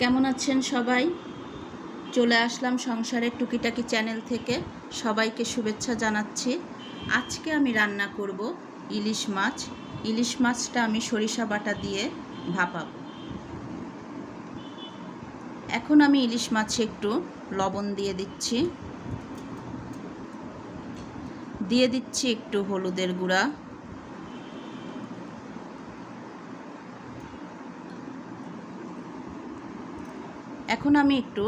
কেমন আছেন সবাই? চলে আসলাম সংসারের টুকিটাকি চ্যানেল থেকে। সবাইকে শুভেচ্ছা জানাচ্ছি। আজকে আমি রান্না করব ইলিশ মাছ। ইলিশ মাছটা আমি সরিষা বাটা দিয়ে ভাপাবো। এখন আমি ইলিশ মাছে একটু লবণ দিয়ে দিচ্ছি একটু হলুদের গুঁড়া, এখন আমি একটু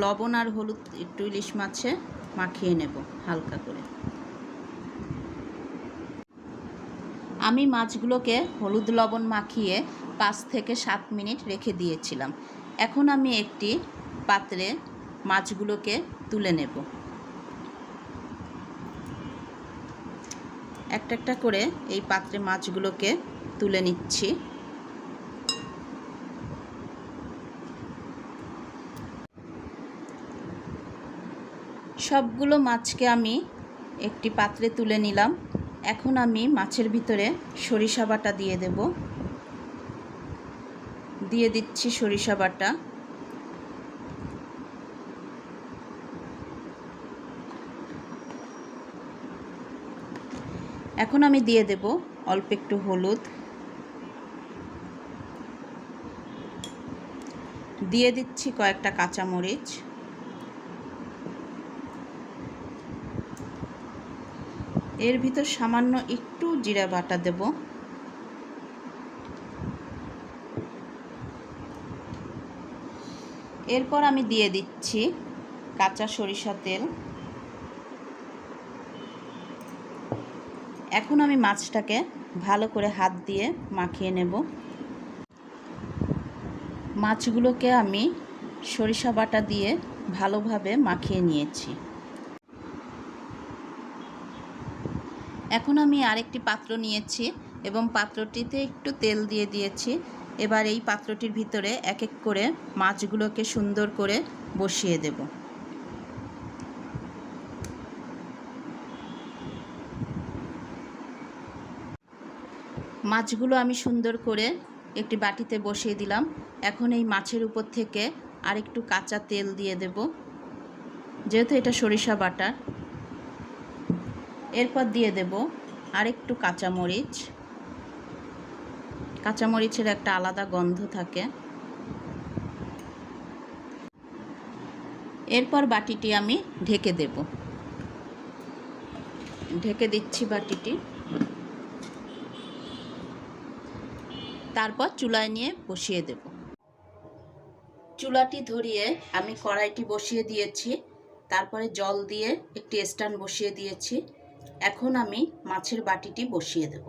লবণ আর হলুদ একটু ইলিশ মাছে মাখিয়ে নেব হালকা করে। আমি মাছগুলোকে হলুদ লবণ মাখিয়ে 5 থেকে 7 মিনিট রেখে দিয়েছিলাম। এখন আমি একটি পাত্রে মাছগুলোকে তুলে নেব। একটা একটা করে এই পাত্রে মাছগুলোকে তুলে নিচ্ছি। সবগুলো মাছকে আমি একটি পাত্রে তুলে নিলাম। এখন আমি মাছের ভিতরে সরিষা বাটা দিয়ে দিচ্ছি সরিষা বাটা। এখন আমি দিয়ে দেব অল্প একটু হলুদ, দিয়ে দিচ্ছি কয়েকটা কাঁচামরিচ, এর ভিতর সামান্য একটু জিরা বাটা দেব। এরপর আমি দিয়ে দিচ্ছি কাঁচা সরিষা তেল। এখন আমি মাছটাকে ভালো করে হাত দিয়ে মাখিয়ে নেব। মাছগুলোকে আমি সরিষা বাটা দিয়ে ভালোভাবে মাখিয়ে নিয়েছি। এখন আমি আরেকটি পাত্র নিয়েছি এবং পাত্রটিতে একটু তেল দিয়ে দিয়েছি। এবার এই পাত্রটির ভিতরে এক এক করে মাছগুলোকে সুন্দর করে বসিয়ে দেব। মাছগুলো আমি সুন্দর করে একটি বাটিতে বসিয়ে দিলাম। এখন এই মাছের উপর থেকে আরেকটু কাঁচা তেল দিয়ে দেব, যেহেতু এটা সরিষা বাটা। এরপর দিয়ে দেব আরেকটু কাঁচামরিচ। কাঁচামরিচের একটা আলাদা গন্ধ থাকে। এরপর বাটিটি আমি ঢেকে দেব। ঢেকে দিচ্ছি বাটিটি। তারপর চুলায় নিয়ে বসিয়ে দেব। চুলাটি ধরিয়ে আমি কড়াইটি বসিয়ে দিয়েছি। তারপরে জল দিয়ে একটি স্ট্যান্ড বসিয়ে দিয়েছি। এখন আমি মাছের বাটিটি বসিয়ে দেব।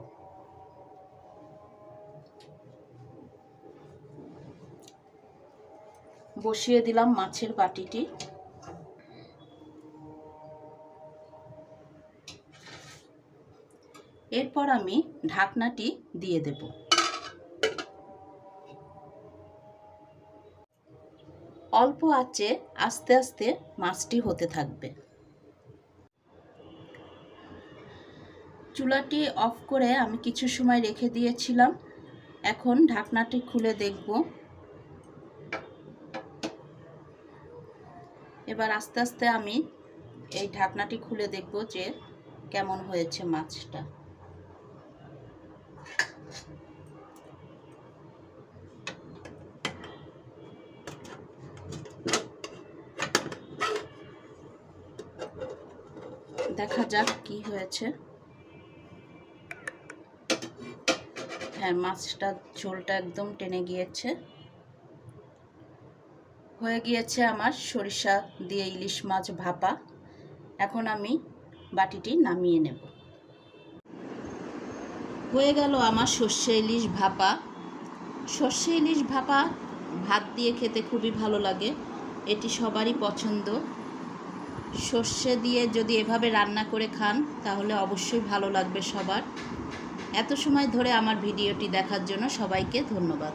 বসিয়ে দিলাম মাছের বাটিটি। এরপর আমি ঢাকনাটি দিয়ে দেব। অল্প আঁচে আস্তে আস্তে মাছটি হতে থাকবে। চুলাটি অফ করে আমি কিছু সময় রেখে দিয়েছিলাম। এখন ঢাকনাটি খুলে দেখব। এবার আস্তে আস্তে আমি এই ঢাকনাটি খুলে দেখব যে কেমন হয়েছে মাছটা। দেখা যাক কি হয়েছে। হ্যাঁ, মাছটা ঝোলটা একদম টেনে গিয়েছে। হয়ে গিয়েছে আমার সরিষা দিয়ে ইলিশ মাছ ভাপা। এখন আমি বাটিটি নামিয়ে নেব। হয়ে গেল আমার সর্ষে ইলিশ ভাপা। সর্ষে ইলিশ ভাপা ভাত দিয়ে খেতে খুবই ভালো লাগে। এটি সবারই পছন্দ। সর্ষে দিয়ে যদি এভাবে রান্না করে খান তাহলে অবশ্যই ভালো লাগবে সবার। এত সময় ধরে আমার ভিডিওটি দেখার জন্য সবাইকে ধন্যবাদ।